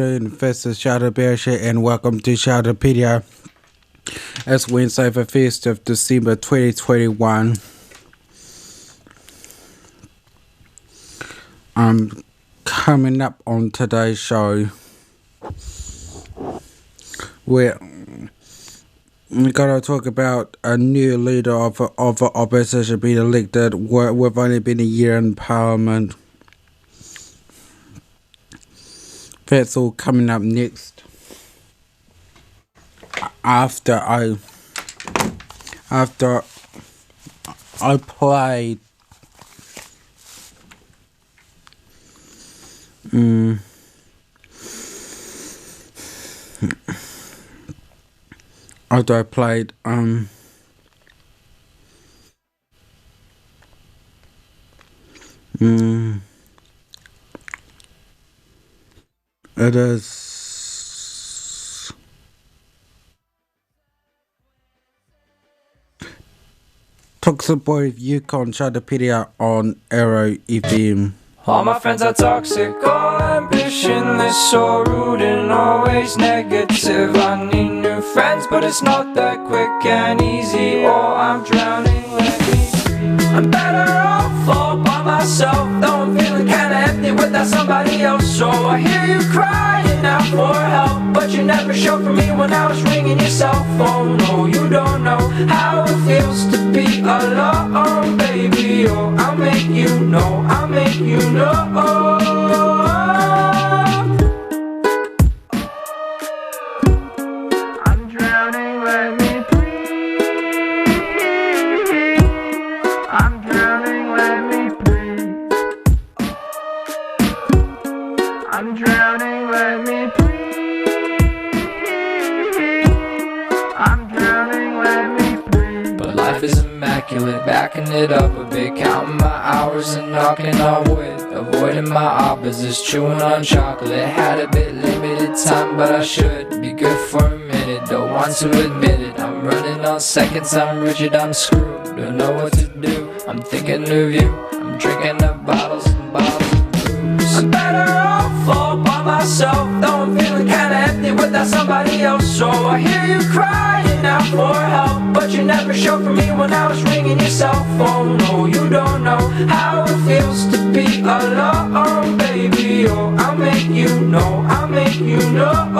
This is Sheldon Betteridge and welcome to Sheldopedia. It's Wednesday the 1st of December 2021. Coming up on today's show, we're going to talk about a new leader of the opposition being elected. We've only been a year in Parliament. That's all coming up next. After I played after I played it is Toxic Boy of Yukon Sheldopedia on Arrow FM. All my friends are toxic, all ambitionless, so rude and always negative. I need new friends, but it's not that quick and easy, or I'm drowning, let me free. I'm better off all by myself, though I'm feeling kinda empty without somebody else. So I hear you crying out for help, but you never showed for me when I was ringing your cell phone. No, you don't know how it feels to be alone, baby. Oh, I'll make you know, I'll make you know. I'm drowning, let me breathe. I'm drowning, let me breathe. I'm drowning, let me breathe. I'm drowning, let me breathe. But life is immaculate, backing it up a bit, counting my hours and knocking on wood, avoiding my opposites, chewing on chocolate. Had a bit limited time, but I should be good for a minute. Don't want to admit it, I'm running on seconds, I'm rigid, I'm screwed. Don't know what to do, I'm thinking of you. I'm drinking up bottles and bottles of booze. I'm better off all by myself, though I'm feeling kinda empty without somebody else. So I hear you crying out for help, but you never showed for me when I was ringing your cell phone. No, you don't know how it feels to be alone, baby. Oh, I'll make you know, I'll make you know.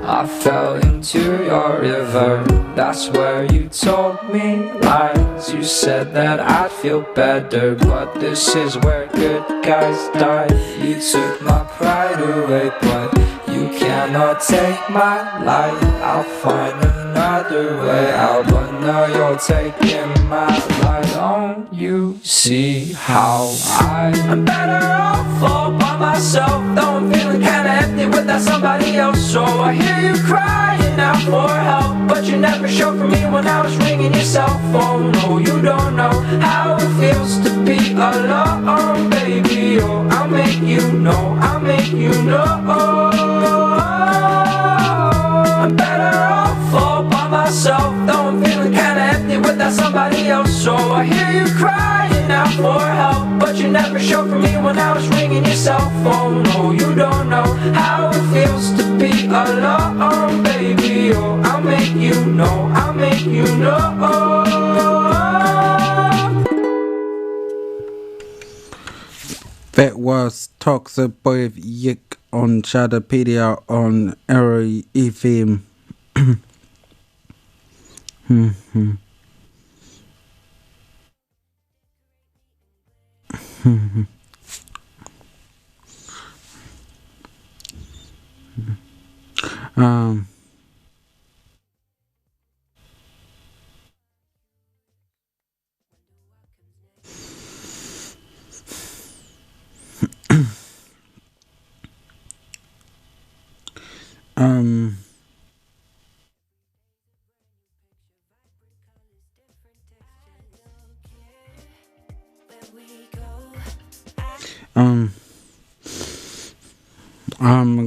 I fell into your river, that's where you told me lies. You said that I'd feel better, but this is where good guys die. You took my pride away, but you cannot take my life. I'll find another way out, but now you're taking my life. Don't you see how I'm better off all by myself, though I'm feeling kinda empty without somebody else. So I hear you crying out for help, but you never showed for me when I was ringing your cell phone. No, you don't know how it feels to be alone, baby. Oh, I'll make you know, I'll make you know. I'm better off all by myself, though I'm feeling kinda empty without somebody else. So I hear you crying out for help, but you never showed for me when I was ringing your cell phone. No, you don't know how it feels to be alone, baby. Oh, I'll make you know, I'll make you know. That was Toxic Boy of Yick on Sheldopedia on Arrow FM.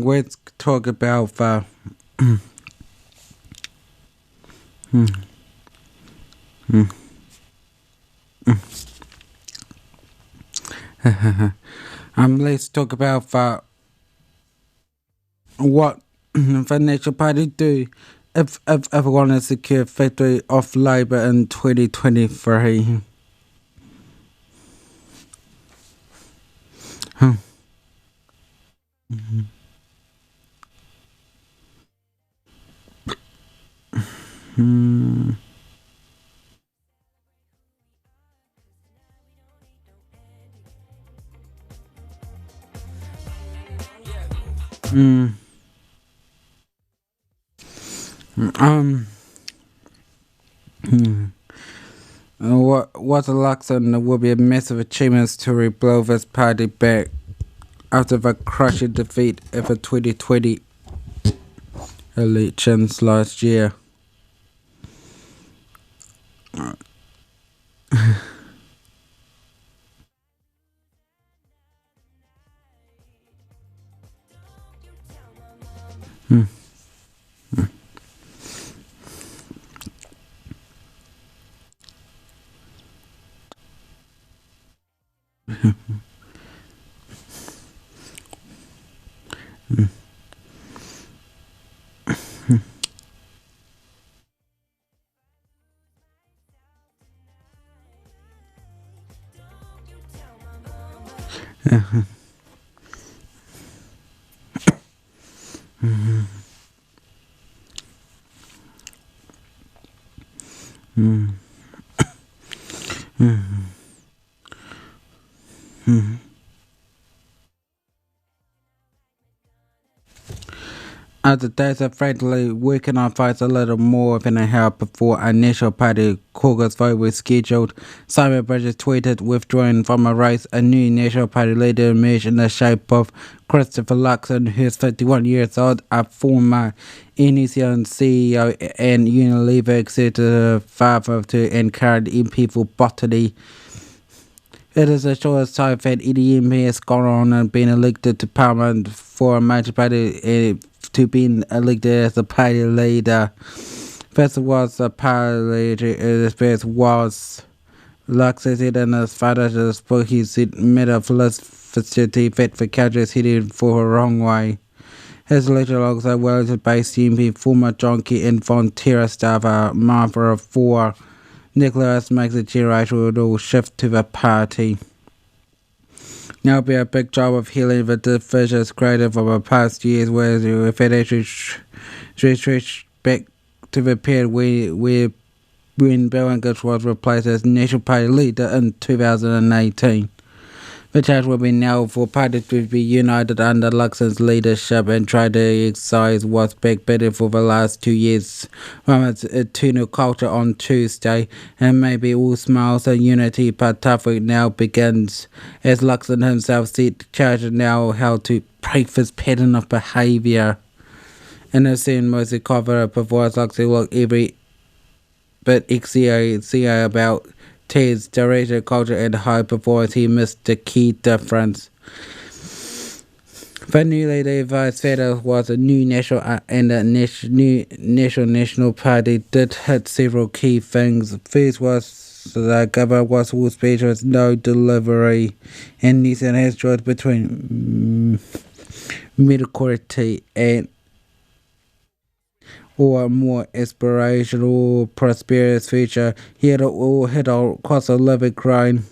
Let's talk about let's talk about What the National Party do if everyone to secure victory of Labour in 2023? Huh. Hmm. Hmm. Um. Hmm. What election will be a massive achievement to reblow this party back after the crushing defeat of the 2020 elections last year. Hmm. As the days are friendly, we can advise a little more than a half before our National Party caucus vote was scheduled. Simon Bridges tweeted, withdrawing from a race, a new National Party leader emerged in the shape of Christopher Luxon, who is 51 years old, a former New Zealand CEO and Unilever executive, father to and current MP for Botany. It is the shortest time that any MP has gone on and been elected to Parliament for a major party to being elected as a party leader. First was a party leader, first was Lux said in his father's book he said metaphysically fit for countries heading for a wrong way. His later alongside Wellington-based MP former Jonky and Von Terra staffer Martha for Nicholas makes a generational shift to the party. Now it'll be a big job of healing the divisions created from the past years, where if it actually stretched back to the period where when Bellingers was replaced as National Party leader in 2018. The chance will be now for parties to be united under Luxon's leadership and try to exercise what's backbiting for the last 2 years from its eternal culture on Tuesday, and maybe all smiles and unity, but tougher now begins, as Luxon himself said, charging now how to break this pattern of behaviour. In a scene mostly covered before Luxon looked every bit XCA about Ted's director, culture, and high performance. He missed the key difference. The new leader, Vice Federal, was a new national and a new national party did hit several key things. First was the government was full speech with no delivery, and New Zealand has choice between mediocrity and or a more aspirational, prosperous future. He had all hit a cost of living grind.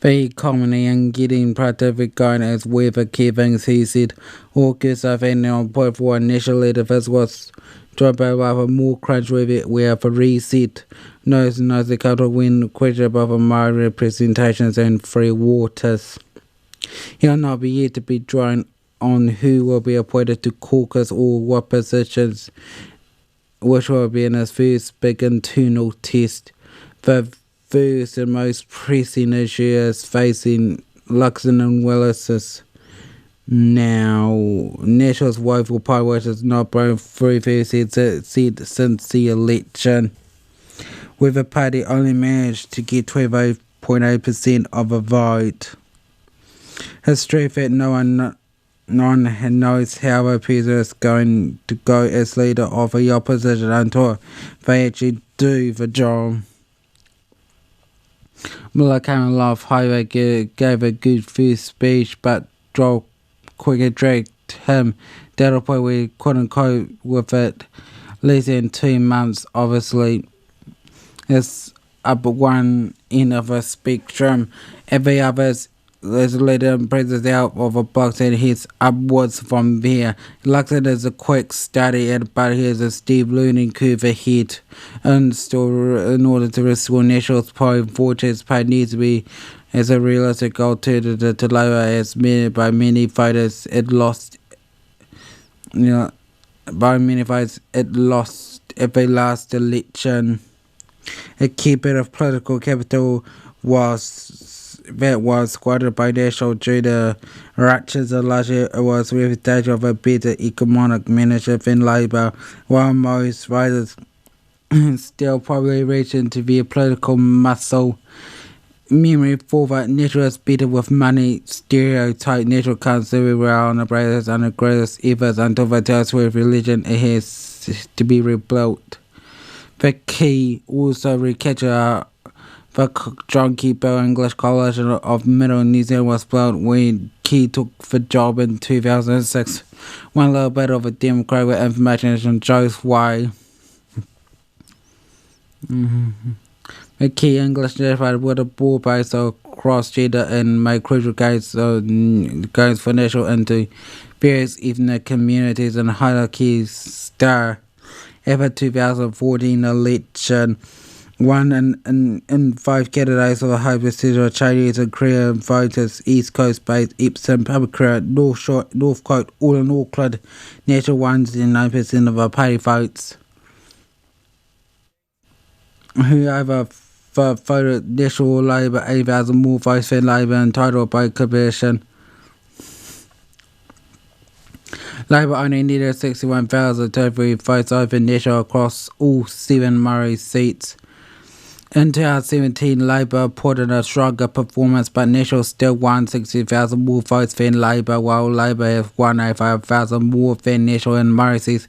The economy and getting productive going as with the key things he said. All good stuff and on point for initially the first was dropped by a more crunch with it where the reset knows the country win question about my representations and free waters. He'll not be yet to be drawn on who will be appointed to caucus or what positions, which will be in his first big internal test. The first and most pressing issue is facing Luxon and Willis's. Now, National's woeful pie, which has not broken through first said since the election, with the party only managed to get 12.8% of the vote. His strength that no one knows how the president is going to go as leader of the opposition until they actually do the job. Miller came off highway gave a good first speech, but Joel quickly dragged him. That a point we couldn't cope with it. Less than 2 months, obviously, is up one end of a spectrum. Every other is later praises out of a box and hits upwards from there. Luxon is a quick study at but here's a steep learning curve ahead. And still in order to restore National's point fortress part needs to be as a realistic alternative to Labour as many by many fighters it lost by many fighters it lost every last election. A key bit of political capital was squandered by National due to ruptures of largely was reputation of a better economic management than Labour, while most writers still probably reach into their political muscle. Memory forward natural is better with money, stereotype natural comes very well on the brightest and the greatest efforts until the tells with religion it has to be rebuilt. The key also recapture the John Key Bell English Coalition of Middle New Zealand was built when Key took the job in 2006. One little bit of a Democrat with information is from Joe's way. The key English newspaper with a broad base of cross-gender and made crucial gains for national into various ethnic communities and hierarchies star. After 2014 election, one in five candidates of a high percentage of Chinese and Korean voters, East Coast based Epsom, Public Northcote, all in Auckland, national ones in 9% of our party votes. Whoever voted National Labour 8,000 more votes than Labour entitled by comparison. Labour only needed 61,000 total votes over National across all 7 Murray seats. In 2017, Labour put in a stronger performance, but National still won 60,000 more votes than Labour, while Labour has won 85,000 more than National in Murray seats.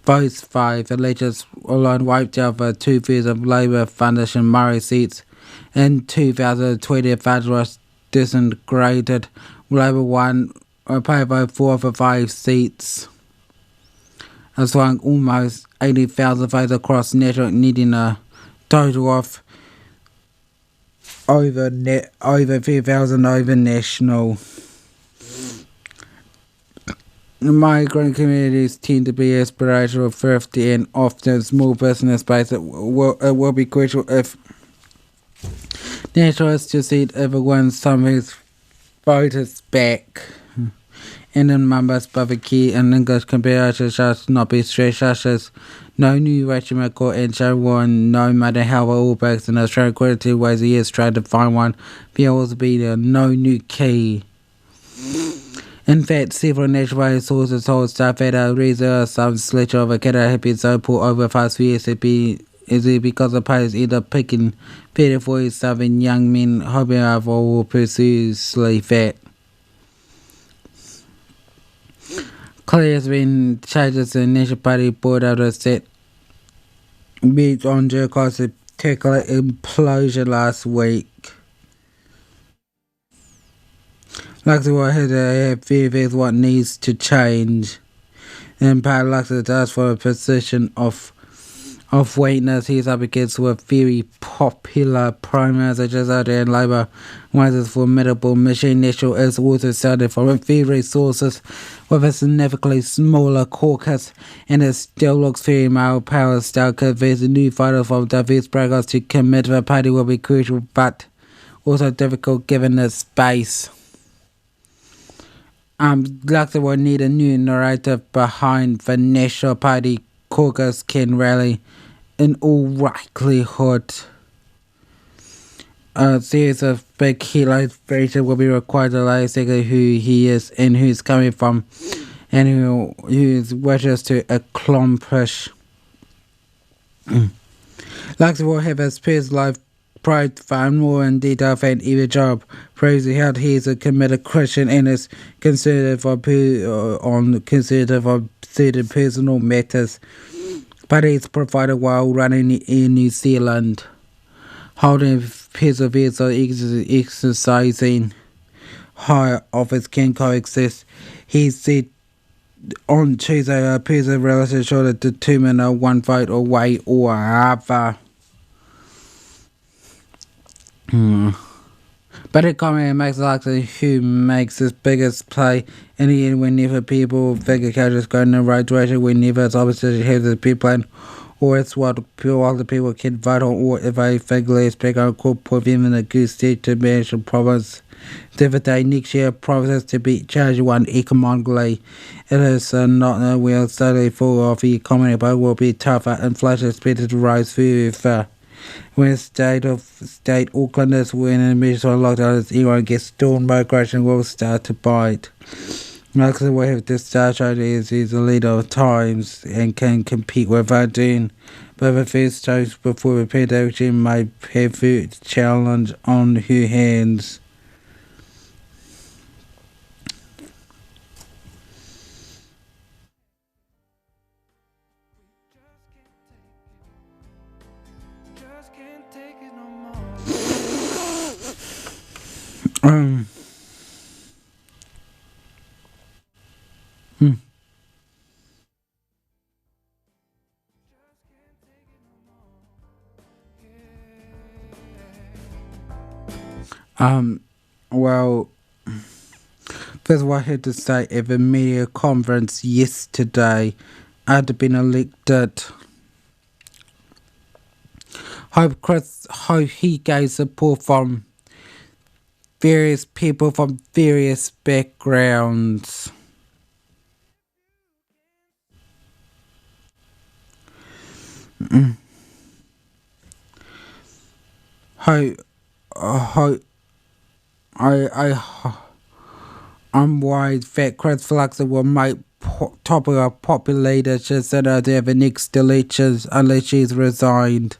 Votes 5 elections alone wiped out the 2/3 of Labour foundation Murray seats. In 2020, funds was disintegrated. Labour won by 4 of the 5 seats, as well almost 80,000 votes across National, needing a total of over 3,000 over National. Migrant communities tend to be aspirational, thrifty, and often small business based. It will be crucial if National is to see everyone some of his voters back. And in members, but the key in English comparison should not be stressed, such as no new regiment and show one, no matter how all backs in Australia, according to ways he is trying to find one. There will also be no new key. In fact, several nationwide sources told staff that a reason some sledge of a cadet had been so poor over 5 years is it because the players end up picking better for his southern young men, hoping will pursue that. Clear has been changes in the National Party board after set beat on Jericho's particular implosion last week. Luxembourg has a few things what needs to change. In part, Luxembourg does for a position of weakness. He's up against with very popular Prime Minister Jacinda and Labour. One is formidable machine. National is also sounded from inferior sources with a significantly smaller caucus, and it still looks very male power style. Convincing new fighters from diverse backgrounds to commit to the party will be crucial, but also difficult given the space. Luxembourg will need a new narrative behind the National Party caucus can rally. In all likelihood, a series of big highlights will be required to lay exactly who he is and who he's coming from and who his wishes to accomplish. Luxembourg have experienced life pride far more in detail than either job. Previously held he is a committed Christian and is conservative on certain personal matters, but he's provided while running in New Zealand, holding perseverance or exercising higher office can coexist. He said On Tuesday, a piece of relative showed to determine a one vote away or other. But it commonly makes likely who makes his biggest play in the end whenever people figure characters go in the right direction, whenever its opposition has a big plan, or it's what other people can vote on, or if a figure is big on could put them in a good state to manage the province. Day next year promises to be charged one economically. It is not a real study full of the economy, but will be tougher. Inflation is expected to rise further. When state Auckland is when a measure of lockdown as anyone gets stormed, migration will start to bite. Next we have this star chart is the leader of times and can compete with Ardern. But the first times before the pandemic might have a challenge on her hands. Hmm. Well, first of all, I had to say at the media conference yesterday, I'd been elected. Hope he gave support from various people from various backgrounds. I'm worried that Chris Flux will make top of a popular leadership so that they have the next elections unless she's resigned.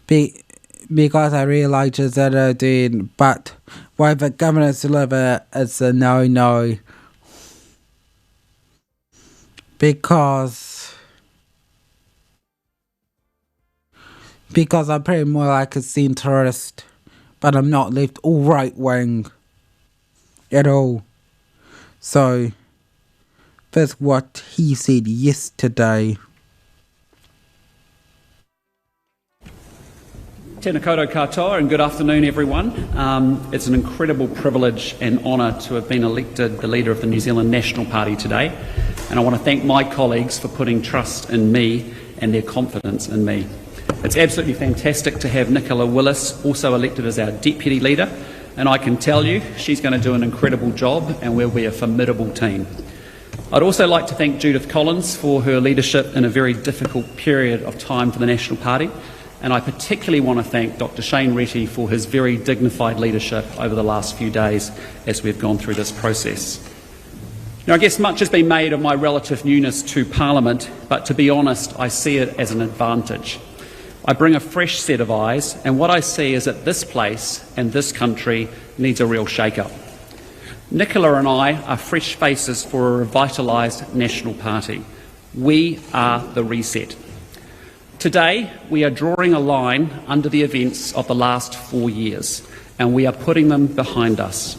Because I realise that I did, but why the governance deliver it's a no. Because I'm pretty more like a centrist, but I'm not left or right wing at all. So that's what he said yesterday. Tēnā koutou katoa and good afternoon everyone. It's an incredible privilege and honour to have been elected the leader of the New Zealand National Party today, and I want to thank my colleagues for putting trust in me and their confidence in me. It's absolutely fantastic to have Nicola Willis also elected as our deputy leader, and I can tell you she's going to do an incredible job and we'll be a formidable team. I'd also like to thank Judith Collins for her leadership in a very difficult period of time for the National Party. And I particularly want to thank Dr. Shane Retty for his very dignified leadership over the last few days as we've gone through this process. Now, I guess much has been made of my relative newness to Parliament, but to be honest, I see it as an advantage. I bring a fresh set of eyes, and what I see is that this place and this country needs a real shake-up. Nicola and I are fresh faces for a revitalised National Party. We are the reset. Today, we are drawing a line under the events of the last 4 years, and we are putting them behind us.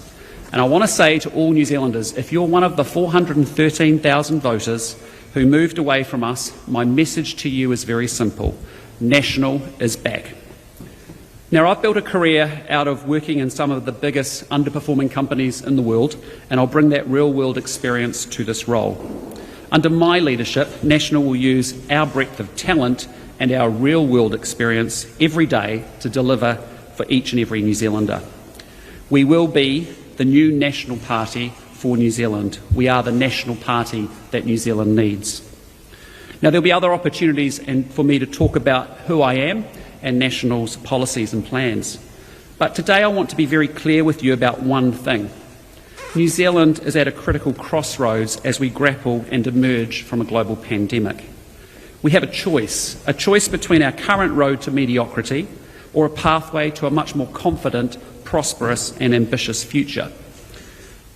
And I want to say to all New Zealanders, if you're one of the 413,000 voters who moved away from us, my message to you is very simple. National is back. Now, I've built a career out of working in some of the biggest underperforming companies in the world, and I'll bring that real-world experience to this role. Under my leadership, National will use our breadth of talent and our real-world experience every day to deliver for each and every New Zealander. We will be the new National Party for New Zealand. We are the National Party that New Zealand needs. Now, there'll be other opportunities for me to talk about who I am and National's policies and plans. But today I want to be very clear with you about one thing. New Zealand is at a critical crossroads as we grapple and emerge from a global pandemic. We have a choice between our current road to mediocrity or a pathway to a much more confident, prosperous and ambitious future.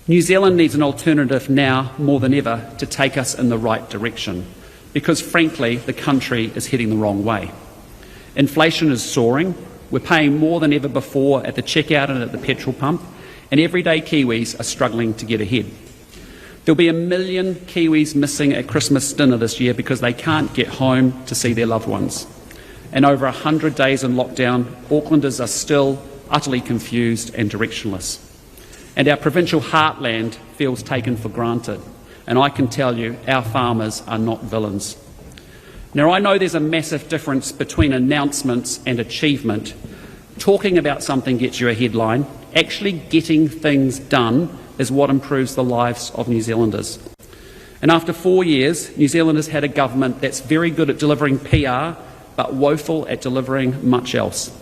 New Zealand needs an alternative now more than ever to take us in the right direction, because frankly the country is heading the wrong way. Inflation is soaring, we're paying more than ever before at the checkout and at the petrol pump, and everyday Kiwis are struggling to get ahead. There'll be 1 million Kiwis missing at Christmas dinner this year because they can't get home to see their loved ones. And over 100 days in lockdown, Aucklanders are still utterly confused and directionless. And our provincial heartland feels taken for granted. And I can tell you, our farmers are not villains. Now, I know there's a massive difference between announcements and achievement. Talking about something gets you a headline. Actually getting things done is what improves the lives of New Zealanders. And after 4 years, New Zealand has had a government that's very good at delivering PR, but woeful at delivering much else.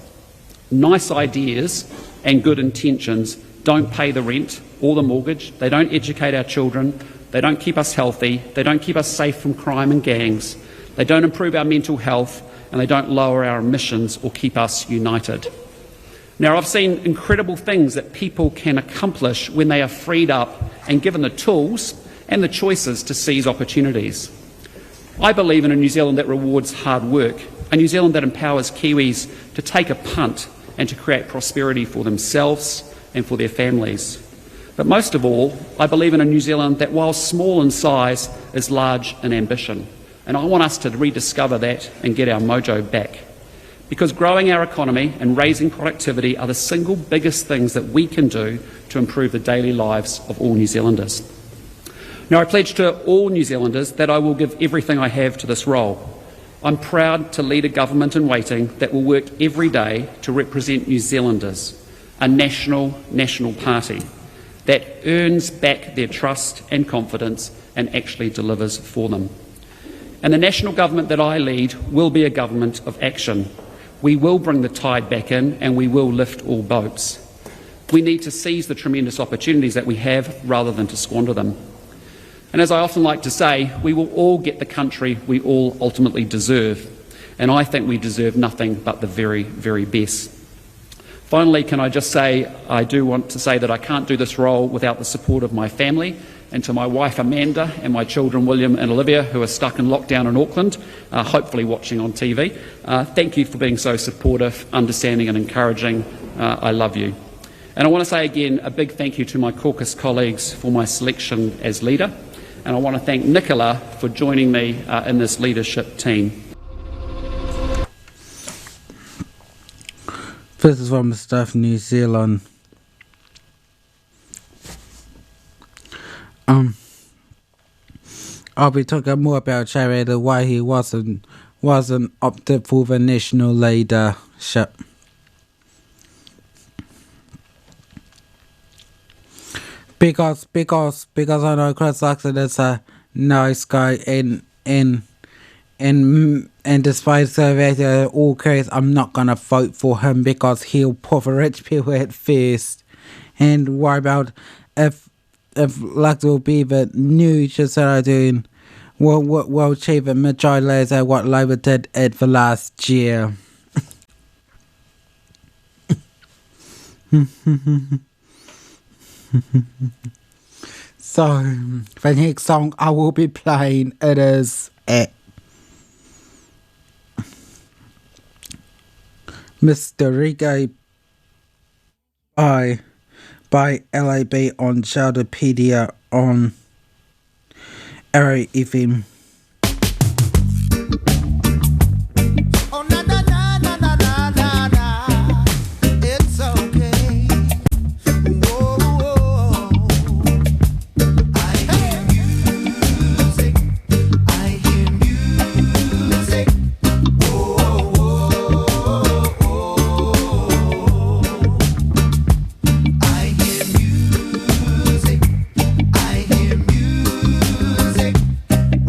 Nice ideas and good intentions don't pay the rent or the mortgage, they don't educate our children, they don't keep us healthy, they don't keep us safe from crime and gangs, they don't improve our mental health, and they don't lower our emissions or keep us united. Now, I've seen incredible things that people can accomplish when they are freed up and given the tools and the choices to seize opportunities. I believe in a New Zealand that rewards hard work, a New Zealand that empowers Kiwis to take a punt and to create prosperity for themselves and for their families. But most of all, I believe in a New Zealand that, while small in size, is large in ambition. And I want us to rediscover that and get our mojo back. Because growing our economy and raising productivity are the single biggest things that we can do to improve the daily lives of all New Zealanders. Now, I pledge to all New Zealanders that I will give everything I have to this role. I'm proud to lead a government in waiting that will work every day to represent New Zealanders, a national party that earns back their trust and confidence and actually delivers for them. And the national government that I lead will be a government of action. We will bring the tide back in and we will lift all boats. We need to seize the tremendous opportunities that we have rather than to squander them. And as I often like to say, we will all get the country we all ultimately deserve. And I think we deserve nothing but the very, very best. Finally, can I just say, I do want to say that I can't do this role without the support of my family, and to my wife Amanda and my children William and Olivia, who are stuck in lockdown in Auckland, hopefully watching on TV. Thank you for being so supportive, understanding and encouraging. I love you. And I want to say again a big thank you to my caucus colleagues for my selection as leader. And I want to thank Nicola for joining me in this leadership team. This is from Stuff New Zealand. I'll be talking more about Jared and why he wasn't opted for the national leadership. Because I know Chris Luxon is a nice guy and despite the all case, I'm not gonna vote for him because he'll put the rich people at first. And what about if Lux will be the new that are doing will achieve a majority as what Labour did at the last year. So the next song I will be playing it is Mr. Reggae by LAB on Sheldopedia on Arrow FM.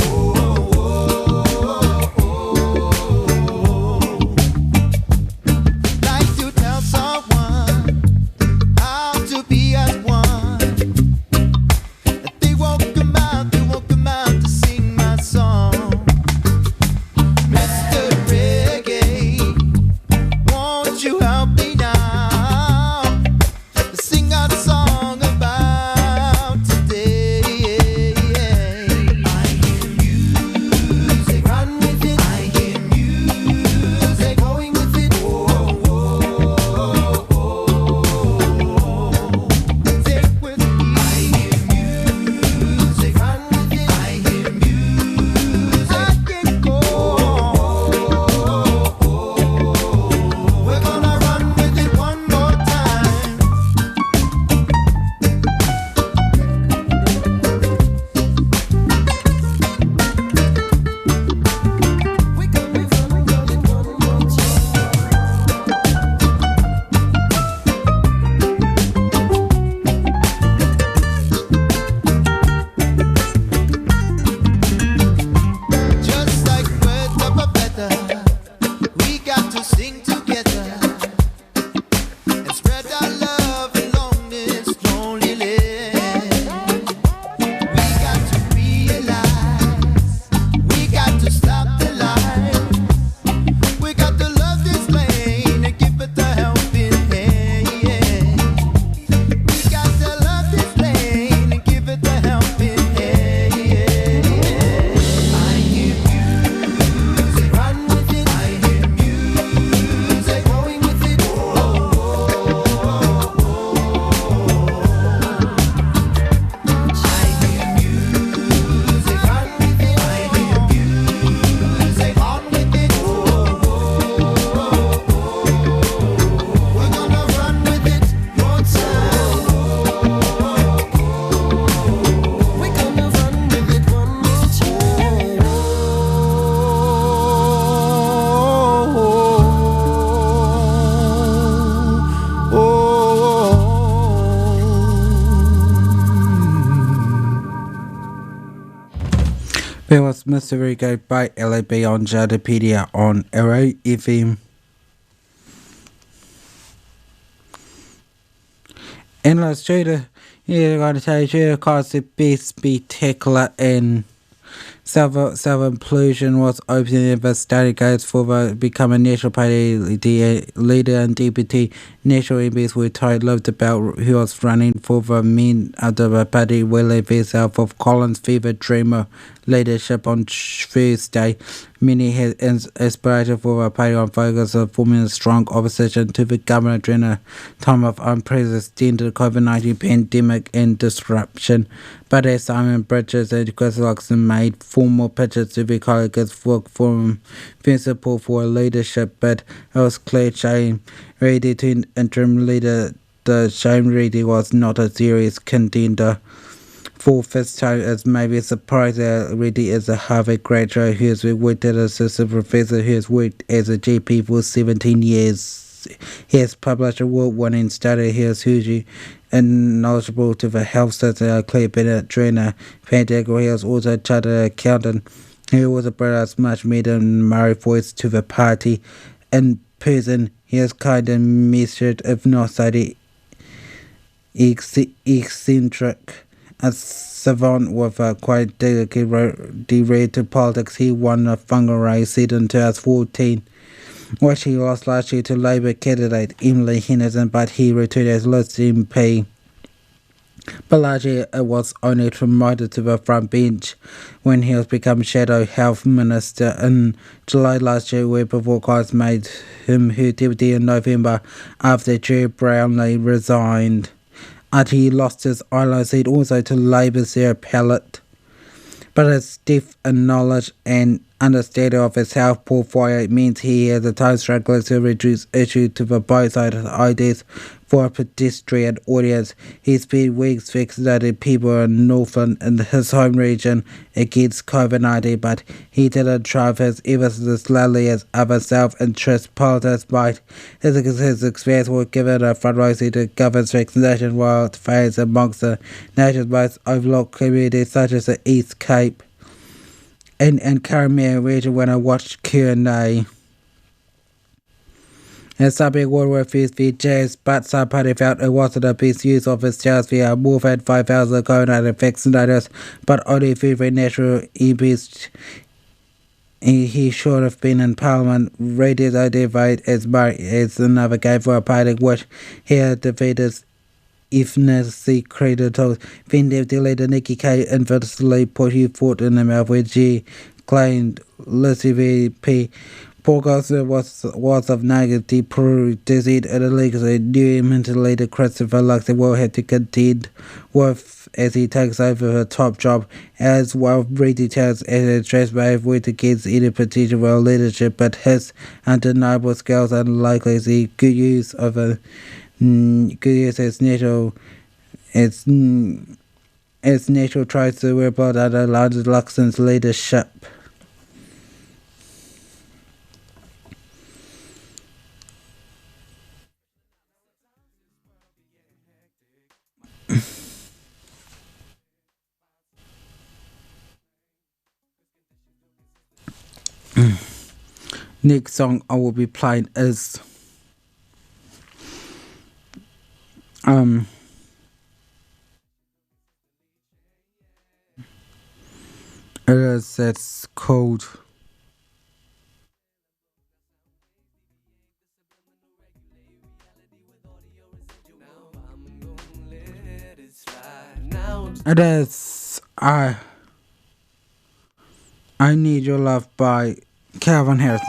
Oh There was Mystery Go by LAB on Sheldopedia on Arrow FM. Illustrator, you're going to tell you cause the best spectacular and self-inclusion was opening the study guides for the become a National Party leader and deputy national MPs were told loved about who was running for the men of the party will himself of Collins fever dreamer leadership on Thursday. Many had inspiration for the party on focus of forming a strong opposition to the government during a time of unprecedented COVID-19 pandemic and disruption. But as Simon Bridges and Chris Luxon made formal pitches to the colleagues for support for leadership, but it was clear Shane Reedy to interim leader the Shane Reedy was not a serious contender for first time. As maybe a surprise that Reedy is a Harvard graduate who has worked as an assistant professor who has worked as a GP for 17 years. He has published a award-winning study. He is hugely knowledgeable to the health sector. Claire Bennett trainer pandemic. He is also a chartered accountant. He was a brother's much media Murray voice to the party. In person, he is kind and measured, if not slightly eccentric. A savant with a quite derailed to politics, he won a fundraising seat in 2014, which he lost last year to Labour candidate Emily Henderson, but he returned as List MP. But last year it was only promoted to the front bench when he was become Shadow Health Minister in July last year, where before Collins made him her deputy in November after Jerry Brownlee resigned. And he lost his island seat also to Labour Sarah Pallett. But his depth in knowledge and understanding of his health portfolio means he has a time struggling to reduce issues to the both sides of ideas for a pedestrian audience. He spent weeks vaccinating people in Northland in his home region against COVID-19, but he didn't drive his efforts as slowly as other self-interest politics might. His experience was given a front row seat to government vaccination while fans amongst the nation's most overlooked communities such as the East Cape and Karamea region when I watched Q&A. And some people refused the jazz, but some party felt it wasn't the best use of its chance via more than 5,000 COVID-19 vaccinators, but only 3 national MPs. He should have been in Parliament. Reid is identified as another game for a party which he had defeated ethnicity creditors. Then Deputy Leader Nikki Kay infamously put his foot in the mouth when she claimed LCVP Porgosa was of negative disease and illegally new mental leader Christopher Luxon will have to contend with as he takes over her top job, as well Reedy tells as a transparent went against any potential world leadership, but his undeniable skills and likely the good use of a good use as natural tries to report under Luxon's leadership. Next song I will be playing is it's called it is I Need Your Love by Calvin Harris.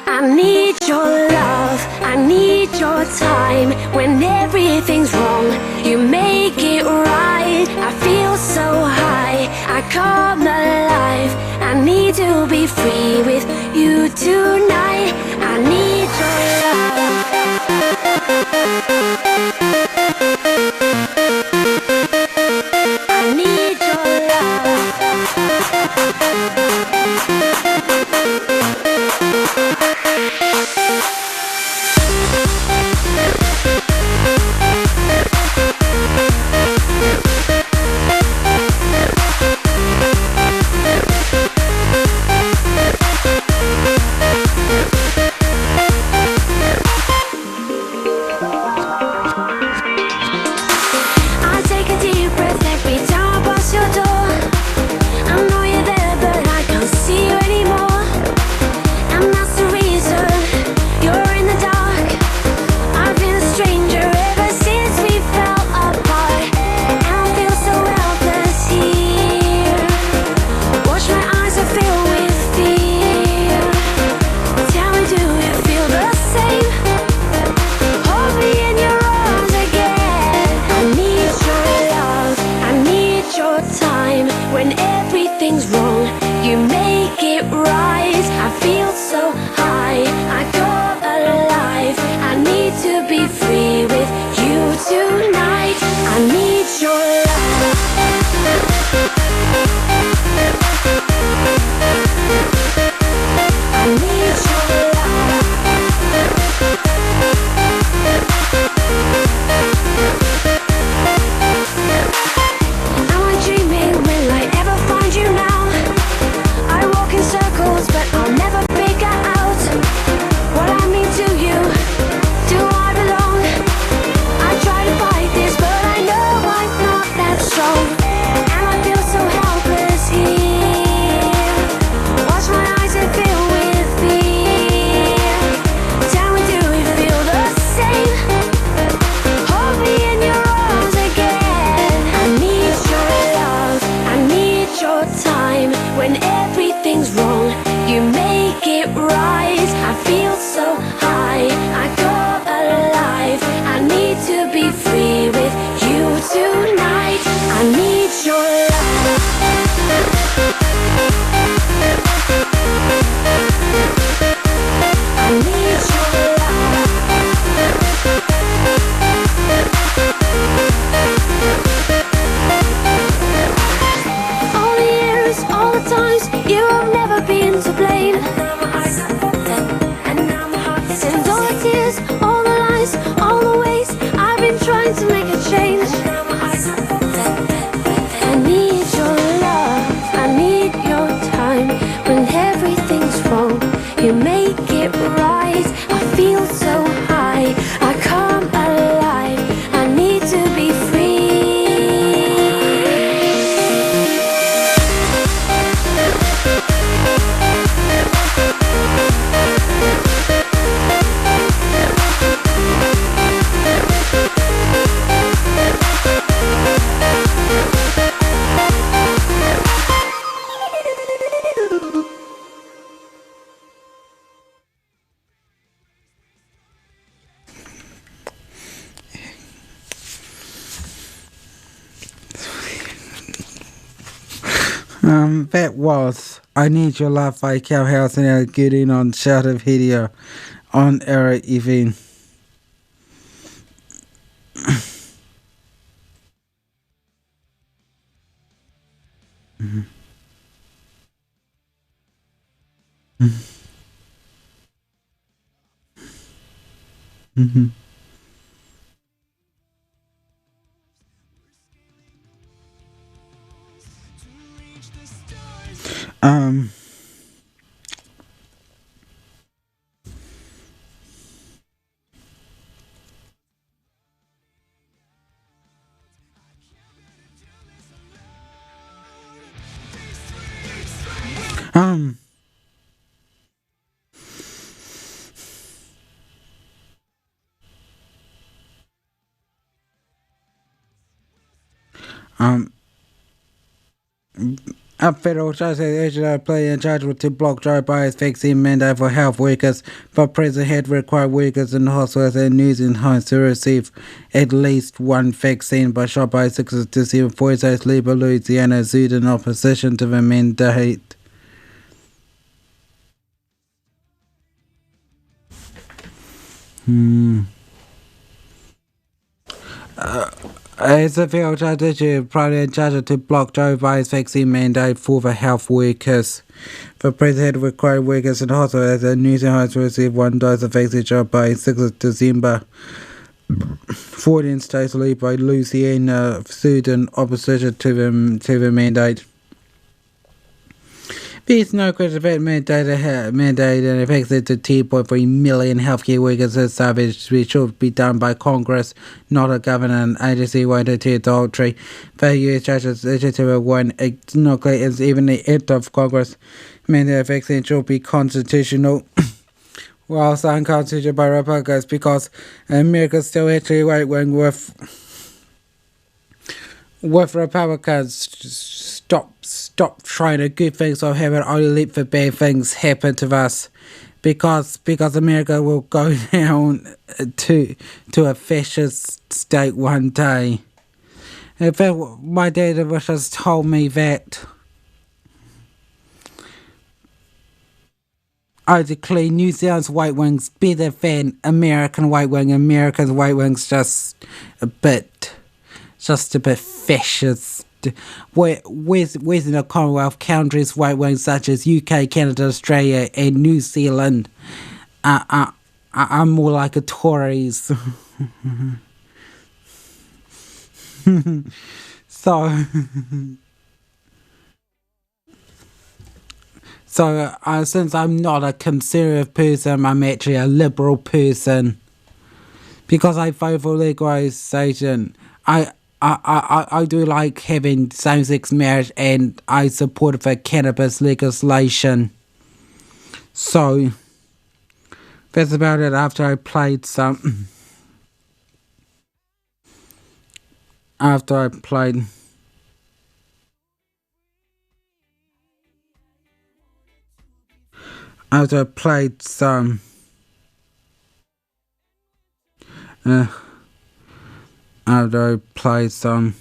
I need your love, I need your time. When everything's wrong, you make it right. I feel so high, I come alive. I need to be free with you tonight. I need your love. I need your love. right. I feel so high, I come alive. I need to be free with you tonight. I need your love. I need your love. All the years, all the times, you have never been to blame. And all the tears, all the lies, all the ways I've been trying to make a change. I need your love, I need your time. When everything's wrong, you make it right. I feel so high, I come alive. I need to be free. That was I Need Your Love by Cowhouse and our getting on Sheldopedia on our event. Um um um A federal judge has issued a plea in charge with to block Joe Biden's vaccine mandate for health workers, but President had required workers in hospitals and nursing homes to receive at least one vaccine by shot by 6 December. 4 days later, Louisiana sued in opposition to the mandate. As a federal judge issued a charge to block Joe Biden's vaccine mandate for the health workers. The president required workers in hospitals and nursing homes to receive one dose of vaccine shot by 6 December. 14 states led by Louisiana sued in opposition to the mandate. There's no question that mandate and affects it to 10.3 million healthcare workers is savage, which should be done by Congress, not a government agency waiting to adultery. The US judges issued to one acknowledged is even the act of Congress. Mandate vaccine should be constitutional. While it's unconstitutional by Republicans because America's still actually right wing with Republicans. Stop trying to good things or having only let the bad things happen to us, because America will go down to a fascist state one day. In fact, my dad has told me that I declare New Zealand's white wings better than American white wing. American white wings just a bit fascist. Where's in the Commonwealth countries white wings such as UK, Canada, Australia and New Zealand are more like a Tories. So since I'm not a conservative person, I'm actually a liberal person. Because I vote for legalization, I do like having same-sex marriage, and I support the cannabis legislation. So that's about it. After I played after I played some after I played some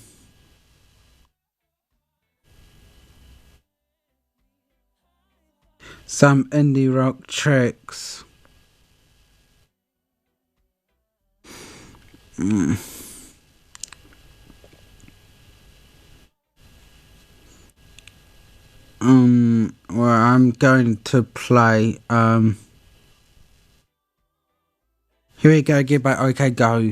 indie rock tracks. Well, I'm going to play Here We Go Again by OK Go.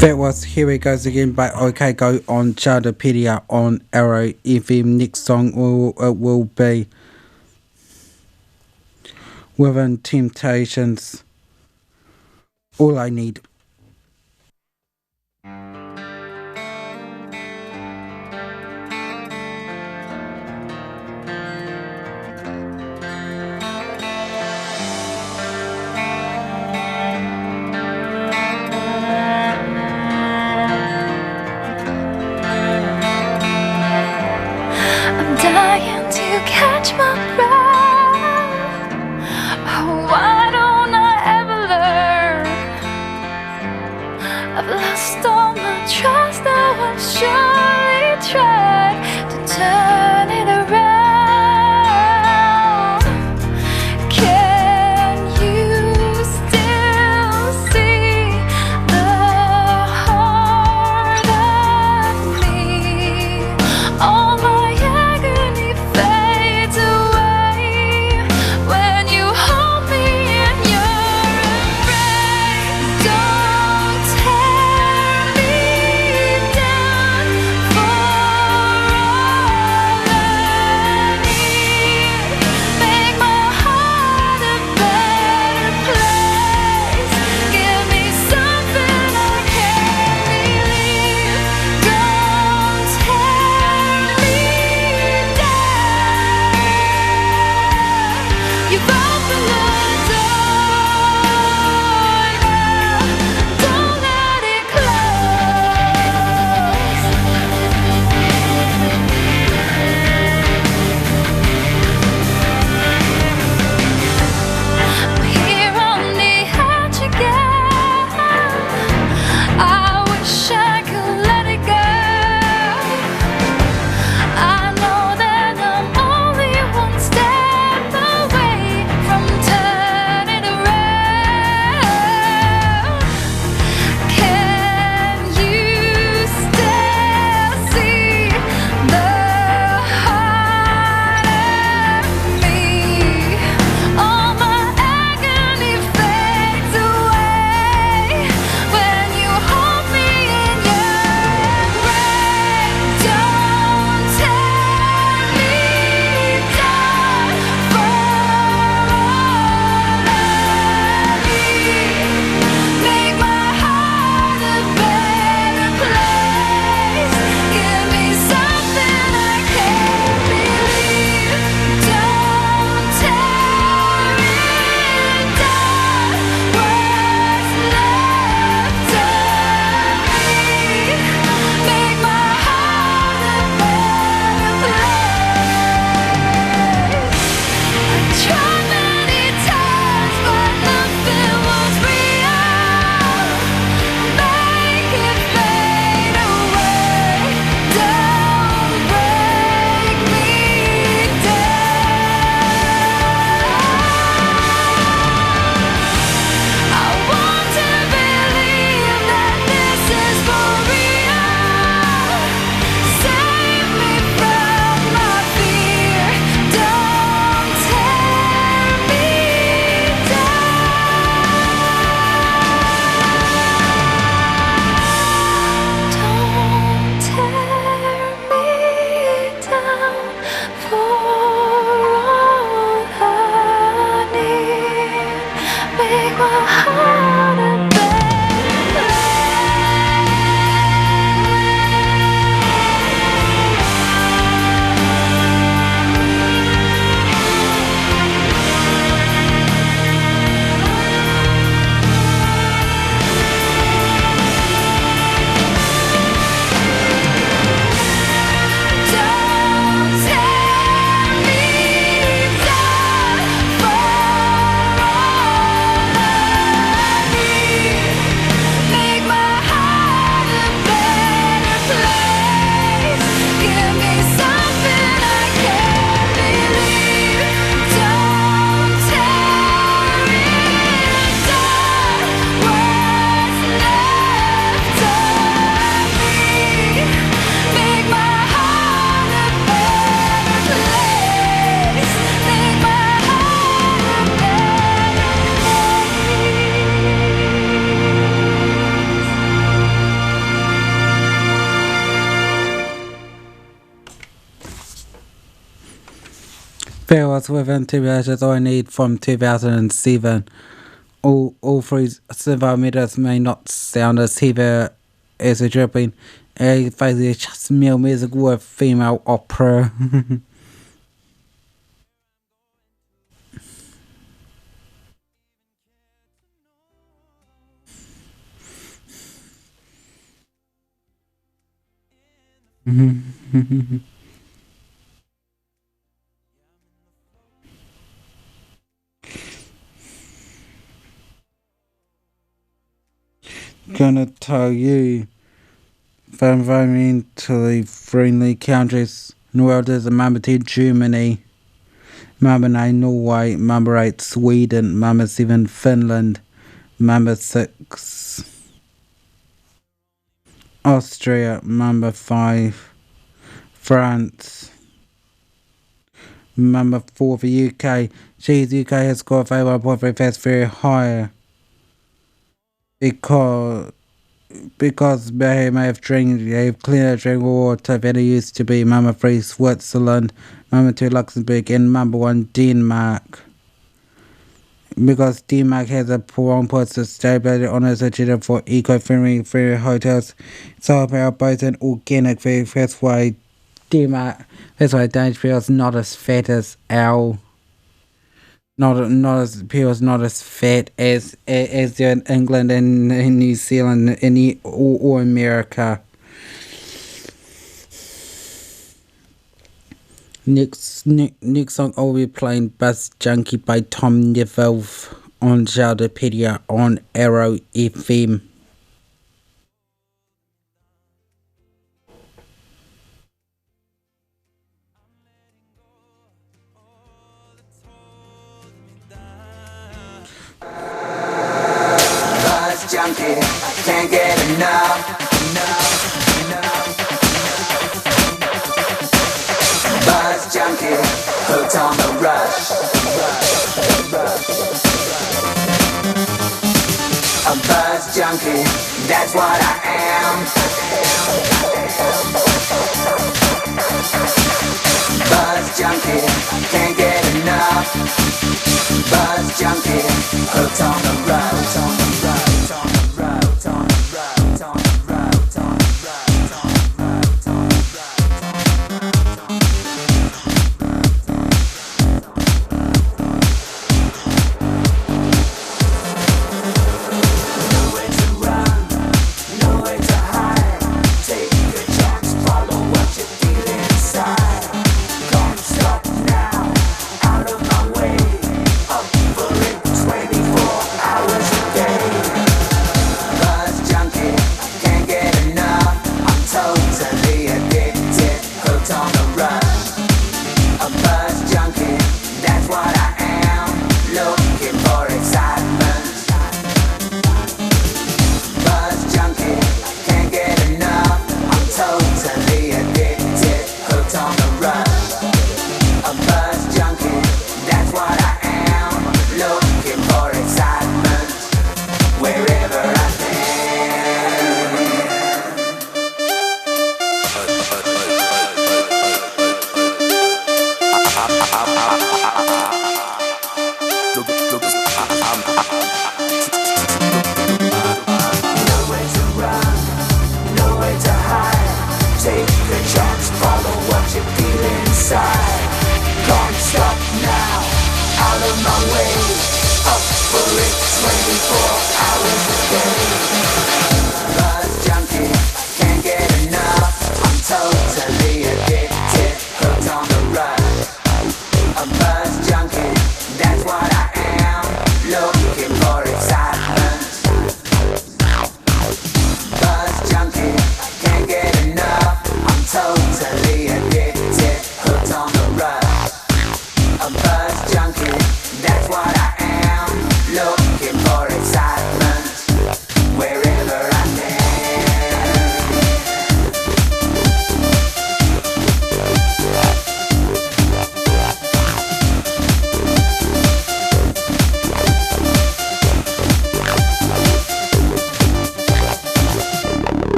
That was Here It Goes Again by OK Go on Sheldopedia on Arrow FM. Next song will be Within Temptations, All I Need. Dying to catch my breath. Oh, why don't I ever learn? I've lost all my trust. Now I've surely tried to turn it around. Can you still see the heart of me? All my Fails within 2 measures I need from 2007. All three centimeters may not sound as heavy as a dripping. A phase just male music with female opera. Gonna tell you, from environmentally friendly countries in the world is number 10 Germany, number 9 Norway, number 8 Sweden, number 7 Finland, number 6 Austria, number 5 France, number 4 the UK. Geez, UK has scored 51.3, that's very high because they may have cleaner drinking water than it used to be. Number 3 Switzerland, number 2 Luxembourg, and number 1 Denmark. Because Denmark has a strong puts to stability on its agenda for eco-friendly free hotels. It's all about both an organic food. That's why Danish feels not as fat as our. Not as people's not as fat as they're in England and in New Zealand and or America. Next song I'll be playing Bus Junkie by Tom Neville on Sheldopedia on Arrow FM. Junkie, can't get enough. Buzz junkie, hooked on the rush. A buzz junkie, that's what I am. Buzz junkie, can't get enough. Buzz junkie, hooked on the rush. On the rush.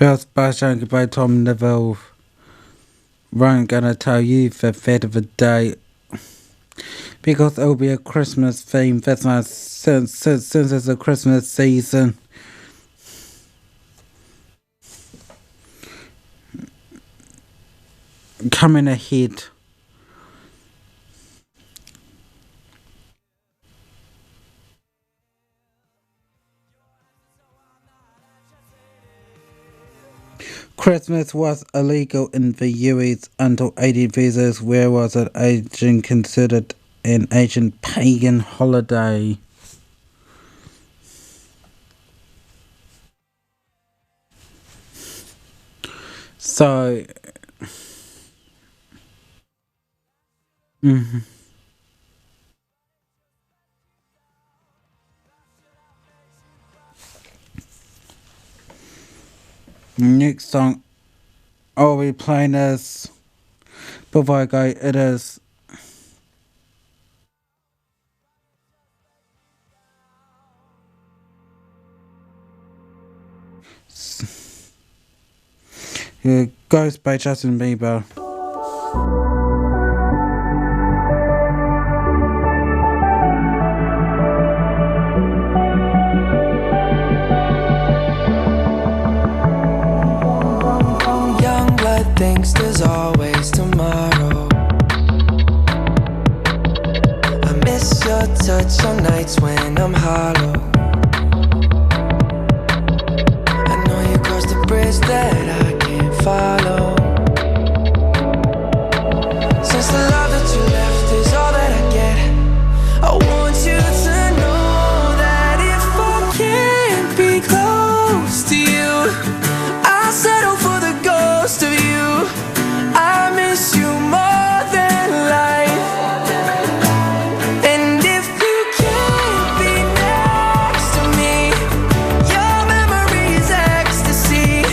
First by Junkie by Tom Neville I'm gonna tell you the fate of the day because it'll be a Christmas theme. That's my since it's a Christmas season. Coming ahead. Christmas was illegal in the US until 1830s, where was it Asian considered an ancient pagan holiday. So, mhm. Next song I'll be playing is, before I go, it is Ghost by Justin Bieber. Young blood thinks there's always tomorrow. I miss your touch on nights when I'm hollow. I know you crossed the bridge that I can't follow. Since the love that you left is all that I get, I want you to know that if I can't be close to you, I'll settle for the ghost of you. I miss you more than life. And if you can't be next to me, your memory is ecstasy.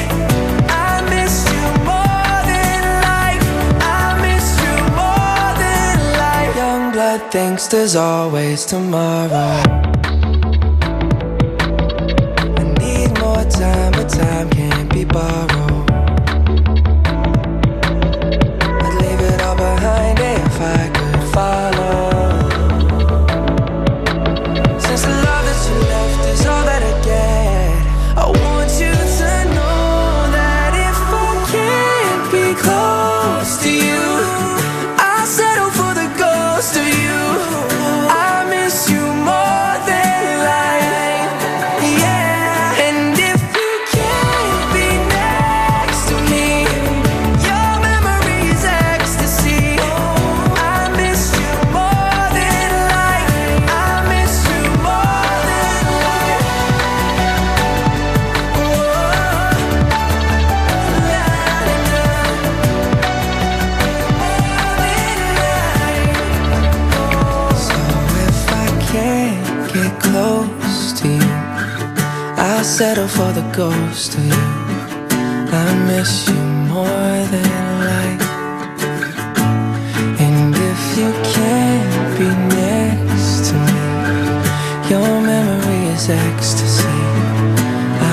I miss you more than life. I miss you more than life. Young blood thinks there's always tomorrow. I need more time, but time can't be borrowed. I'd leave it all behind if I could follow. Since the love that you left is all that I get, I want you to know that if I can't be close to you, I'll settle for the ghost of you. I miss you more than life. Yeah. And if you can't be next to me, your memory is ecstasy. I miss you more than life. I miss you more than life. So if I can't get close to you, I'll settle for the ghost of you. I miss you more than life. And if you can't be next to me, your memory is ecstasy.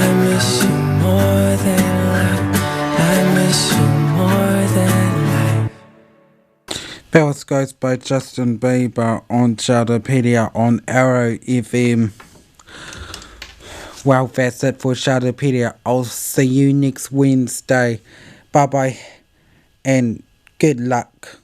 I miss you more than life. I miss you more than life. Bells Ghost by Justin Bieber on Sheldopedia on Arrow FM. Well, that's it for Sheldopedia. I'll see you next Wednesday. Bye bye and good luck.